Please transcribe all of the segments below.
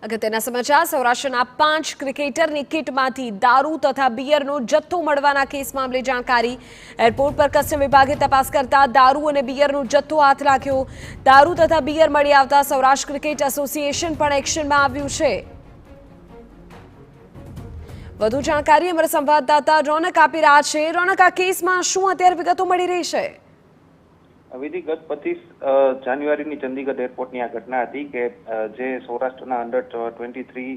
અગત્યના સમાચાર સૌરાષ્ટ્રના 5 ક્રિકેટરની કિટમાંથી દારૂ તથા બિયરનો જથ્થો મળવાના કેસ મામલે જાણકારી એરપોર્ટ પર કસ્ટમ વિભાગે તપાસ કરતા દારૂ અને બિયરનો જથ્થો હાથ લાગ્યો। દારૂ તથા બિયર મળી આવતા સૌરાષ્ટ્ર ક્રિકેટ એસોસિએશન પણ એક્શનમાં આવ્યું છે। વધુ જાણકારી અમારા સંવાદદાતા રોનક આપી રહ્યા છે। રોનક, આ કેસમાં શું અત્યારે વિગતો મળી રહી છે? વિધિ ગત 25 જાન્યુઆરીની ચંદીગઢ એરપોર્ટની આ ઘટના હતી કે જે સૌરાષ્ટ્રના અંડર 23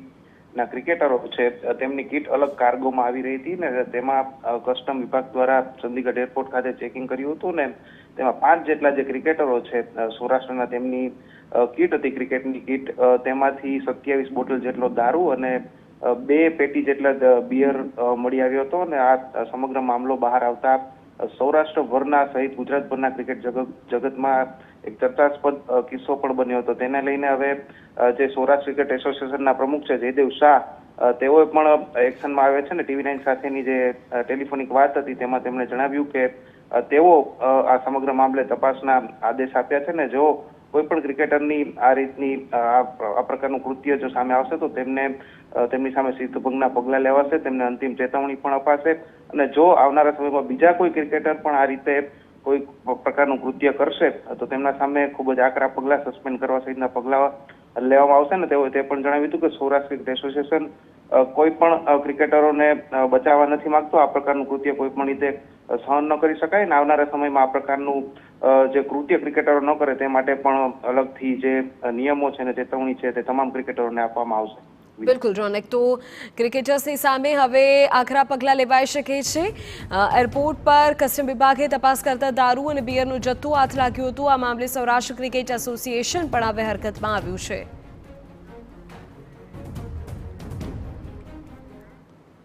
ના ક્રિકેટરો છે તેમની કિટ અલગ કાર્ગોમાં આવી રહી હતી ને તેમાં કસ્ટમ વિભાગ દ્વારા ચંદીગઢ એરપોર્ટ ખાતે ચેકિંગ કર્યું હતું ને તેમાં 5 જેટલા જે ક્રિકેટરો છે સૌરાષ્ટ્રના તેમની કિટ હતી ક્રિકેટની કિટ, તેમાંથી 27 બોટલ જેટલો દારૂ અને 2 પેટી જેટલા બિયર મળી આવ્યો હતો અને આ સમગ્ર મામલો બહાર આવતા સૌરાષ્ટ્રભરના સહિત ગુજરાતભરના ક્રિકેટ જગતમાં એક ચર્ચાસ્પદ કિસ્સો પણ બન્યો હતો। તેને લઈને હવે જે સૌરાષ્ટ્ર ક્રિકેટ એસોસિએશનના પ્રમુખ છે જયદેવ શાહ તેઓએ પણ એક્શનમાં આવે છે ને TV9 સાથેની જે ટેલિફોનિક વાત હતી તેમાં તેમણે જણાવ્યું કે તેઓ આ સમગ્ર મામલે તપાસના આદેશ આપ્યા છે ને જો કોઈ પણ ક્રિકેટરની આ રીતની આ પ્રકારનું કૃત્ય જો સામે આવશે તો તેમની સામે શિસ્તભંગના પગલાં લેવાશે, તેમને અંતિમ ચેતવણી પણ અપાશે અને જો આવનારા સમયમાં બીજા કોઈ ક્રિકેટર પણ આ રીતે કોઈ પ્રકારનું કૃત્ય કરશે તો તેમના સામે ખૂબ જ આકરા પગલાં, સસ્પેન્ડ કરવા સહિતના પગલાં લેવામાં આવશે ને તેઓએ તે પણ જણાવ્યું હતું કે સૌરાષ્ટ્ર ક્રિકેટ એસોસિએશન કોઈ પણ ક્રિકેટરોને બચાવવા નથી માંગતો। આ પ્રકારનું કૃત્ય કોઈ પણ રીતે સહન ન કરી શકાય ને આવનારા સમયમાં આ પ્રકારનું જે કૃત્ય ક્રિકેટરો ન કરે તે માટે પણ અલગથી જે નિયમો છે ને ચેતવણી છે તે તમામ ક્રિકેટરોને આપવામાં આવશે। બિલકુલ રોનક, તો ક્રિકેટર્સની સામે હવે આકરા પગલાં લેવાઈ શકે છે। એરપોર્ટ પર કસ્ટમ વિભાગે તપાસ કરતા દારૂ અને બિયરનો જથ્થો હાથ લાગ્યો હતો। આ મામલે સૌરાષ્ટ્ર ક્રિકેટ એસોસિએશન પણ હવે હરકતમાં આવ્યું છે।